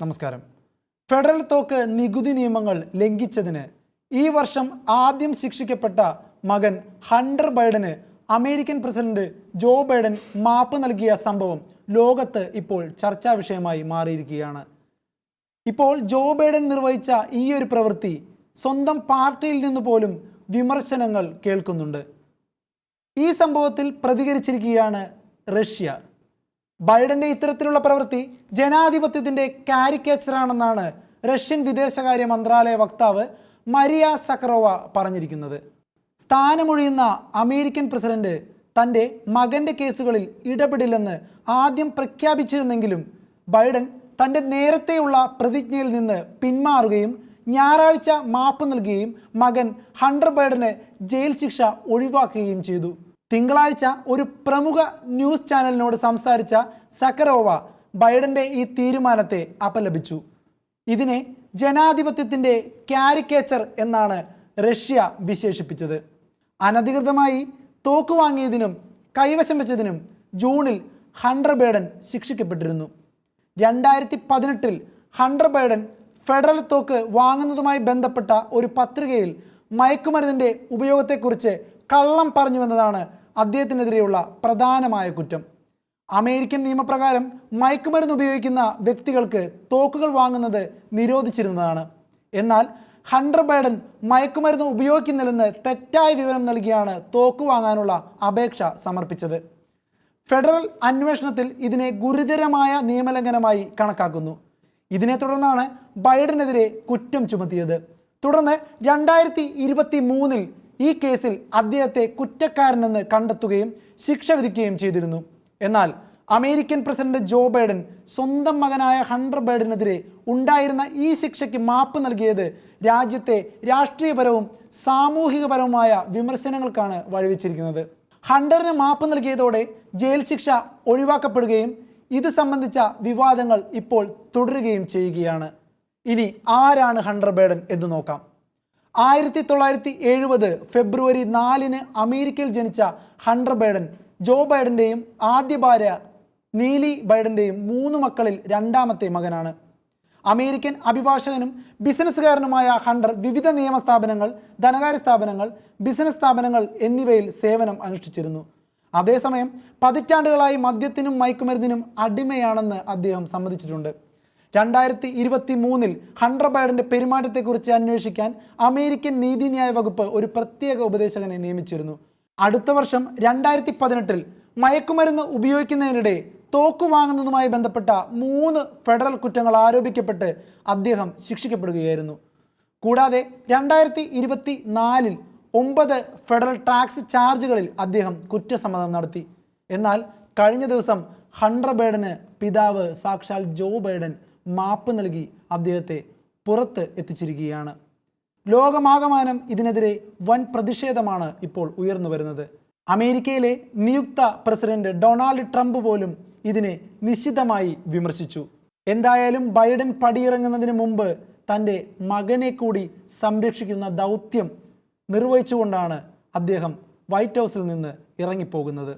നമസ്കാരം. ഫെഡറൽ തോക്ക് നികുതി നിയമങ്ങൾ ലംഘിച്ചതിന് ഈ വർഷം ആദ്യം ശിക്ഷിക്കപ്പെട്ട മകൻ ഹണ്ടർ ബൈഡന് അമേരിക്കൻ പ്രസിഡന്റ് ജോ ബൈഡൻ മാപ്പ് നൽകിയ സംഭവം ലോകത്ത് ഇപ്പോൾ ചർച്ചാ വിഷയമായി മാറിയിരിക്കുകയാണ്. ഇപ്പോൾ ജോ ബൈഡൻ നിർവഹിച്ച ഈ ഒരു പ്രവൃത്തി സ്വന്തം പാർട്ടിയിൽ നിന്ന് പോലും വിമർശനങ്ങൾ കേൾക്കുന്നുണ്ട്. ഈ സംഭവത്തിൽ പ്രതികരിച്ചിരിക്കുകയാണ് റഷ്യ. ബൈഡന്റെ ഇത്തരത്തിലുള്ള പ്രവൃത്തി ജനാധിപത്യത്തിന്റെ കാരിക്കേച്ചറാണെന്നാണ് റഷ്യൻ വിദേശകാര്യ മന്ത്രാലയ വക്താവ് മരിയ സഖറോവ പറഞ്ഞിരിക്കുന്നത്. സ്ഥാനമൊഴിയുന്ന അമേരിക്കൻ പ്രസിഡന്റ് തൻ്റെ മകൻ്റെ കേസുകളിൽ ഇടപെടില്ലെന്ന് ആദ്യം പ്രഖ്യാപിച്ചിരുന്നെങ്കിലും ബൈഡൻ തൻ്റെ നേരത്തെയുള്ള പ്രതിജ്ഞയിൽ നിന്ന് പിന്മാറുകയും ഞായറാഴ്ച മാപ്പ് നൽകുകയും മകൻ ഹണ്ടർ ബൈഡന് ജയിൽ ശിക്ഷ ഒഴിവാക്കുകയും ചെയ്തു. തിങ്കളാഴ്ച ഒരു പ്രമുഖ ന്യൂസ് ചാനലിനോട് സംസാരിച്ച സഖറോവ ബൈഡന്റെ ഈ തീരുമാനത്തെ അപലപിച്ചു. ഇതിനെ ജനാധിപത്യത്തിൻ്റെ കാരിക്കേച്ചർ എന്നാണ് റഷ്യ വിശേഷിപ്പിച്ചത്. അനധികൃതമായി തോക്ക് വാങ്ങിയതിനും കൈവശം വെച്ചതിനും ജൂണിൽ ഹണ്ടർ ബൈഡൻ ശിക്ഷിക്കപ്പെട്ടിരുന്നു. 2018 ഹണ്ടർ ബൈഡൻ ഫെഡറൽ തോക്ക് വാങ്ങുന്നതുമായി ബന്ധപ്പെട്ട ഒരു പത്രികയിൽ മയക്കുമരുന്നിൻ്റെ ഉപയോഗത്തെക്കുറിച്ച് കള്ളം പറഞ്ഞുവെന്നതാണ് അദ്ദേഹത്തിനെതിരെയുള്ള പ്രധാനമായ കുറ്റം. അമേരിക്കൻ നിയമപ്രകാരം മയക്കുമരുന്ന് ഉപയോഗിക്കുന്ന വ്യക്തികൾക്ക് തോക്കുകൾ വാങ്ങുന്നത് നിരോധിച്ചിരുന്നതാണ്. എന്നാൽ ഹണ്ടർ ബൈഡൻ മയക്കുമരുന്ന് ഉപയോഗിക്കുന്നില്ലെന്ന് തെറ്റായ വിവരം നൽകിയാണ് തോക്ക് വാങ്ങാനുള്ള അപേക്ഷ സമർപ്പിച്ചത്. ഫെഡറൽ അന്വേഷണത്തിൽ ഇതിനെ ഗുരുതരമായ നിയമലംഘനമായി കണക്കാക്കുന്നു. ഇതിനെ തുടർന്നാണ് ബൈഡനെതിരെ കുറ്റം ചുമത്തിയത്. തുടർന്ന് 2023 ഈ കേസിൽ അദ്ദേഹത്തെ കുറ്റക്കാരനെന്ന് കണ്ടെത്തുകയും ശിക്ഷ വിധിക്കുകയും ചെയ്തിരുന്നു. എന്നാൽ അമേരിക്കൻ പ്രസിഡന്റ് ജോ ബൈഡൻ സ്വന്തം മകനായ ഹണ്ടർ ബൈഡനെതിരെ ഉണ്ടായിരുന്ന ഈ ശിക്ഷയ്ക്ക് മാപ്പ് നൽകിയത് രാജ്യത്തെ രാഷ്ട്രീയപരവും സാമൂഹികപരവുമായ വിമർശനങ്ങൾക്കാണ് വഴിവെച്ചിരിക്കുന്നത്. ഹണ്ടറിന് മാപ്പ് നൽകിയതോടെ ജയിൽ ശിക്ഷ ഒഴിവാക്കപ്പെടുകയും ഇത് സംബന്ധിച്ച വിവാദങ്ങൾ ഇപ്പോൾ തുടരുകയും ചെയ്യുകയാണ്. ഇനി ആരാണ് ഹണ്ടർ ബൈഡൻ എന്ന് നോക്കാം. 1970 ഫെബ്രുവരി 4 അമേരിക്കയിൽ ജനിച്ച ഹണ്ടർ ബൈഡൻ ജോ ബൈഡൻ്റെയും ആദ്യ ഭാര്യ നീലി ബൈഡൻ്റെയും 3 മക്കളിൽ രണ്ടാമത്തെ മകനാണ്. അമേരിക്കൻ അഭിഭാഷകനും ബിസിനസ്സുകാരനുമായ ഹണ്ടർ വിവിധ നിയമ സ്ഥാപനങ്ങൾ, ധനകാര്യ സ്ഥാപനങ്ങൾ, ബിസിനസ് സ്ഥാപനങ്ങൾ എന്നിവയിൽ സേവനം അനുഷ്ഠിച്ചിരുന്നു. അതേസമയം പതിറ്റാണ്ടുകളായി മദ്യത്തിനും മയക്കുമരുന്നിനും അടിമയാണെന്ന് അദ്ദേഹം സമ്മതിച്ചിട്ടുണ്ട്. 2023 ഹണ്ടർ ബൈഡന്റെ പെരുമാറ്റത്തെക്കുറിച്ച് അന്വേഷിക്കാൻ അമേരിക്കൻ നീതിന്യായ വകുപ്പ് ഒരു പ്രത്യേക ഉപദേശകനെ നിയമിച്ചിരുന്നു. അടുത്ത വർഷം 2018 മയക്കുമരുന്ന് ഉപയോഗിക്കുന്നതിനിടെ തോക്ക് വാങ്ങുന്നതുമായി ബന്ധപ്പെട്ട 3 ഫെഡറൽ കുറ്റങ്ങൾ ആരോപിക്കപ്പെട്ട് അദ്ദേഹം ശിക്ഷിക്കപ്പെടുകയായിരുന്നു. കൂടാതെ 2024 9 ഫെഡറൽ ടാക്സ് ചാർജുകളിൽ അദ്ദേഹം കുറ്റസമ്മതം നടത്തി. എന്നാൽ കഴിഞ്ഞ ദിവസം ഹണ്ടർ ബൈഡന് പിതാവ് സാക്ഷാൽ ജോ ബൈഡൻ മാപ്പ് നൽകി അദ്ദേഹത്തെ പുറത്ത് എത്തിച്ചിരിക്കുകയാണ്. ലോകമാകമാനം ഇതിനെതിരെ വൻ പ്രതിഷേധമാണ് ഇപ്പോൾ ഉയർന്നു വരുന്നത്. അമേരിക്കയിലെ നിയുക്ത പ്രസിഡന്റ് ഡൊണാൾഡ് ട്രംപ് പോലും ഇതിനെ നിശിതമായി വിമർശിച്ചു. എന്തായാലും ബൈഡൻ പടിയിറങ്ങുന്നതിന് മുമ്പ് തൻ്റെ മകനെ കൂടി സംരക്ഷിക്കുന്ന ദൗത്യം നിർവഹിച്ചുകൊണ്ടാണ് അദ്ദേഹം വൈറ്റ് ഹൗസിൽ നിന്ന് ഇറങ്ങിപ്പോകുന്നത്.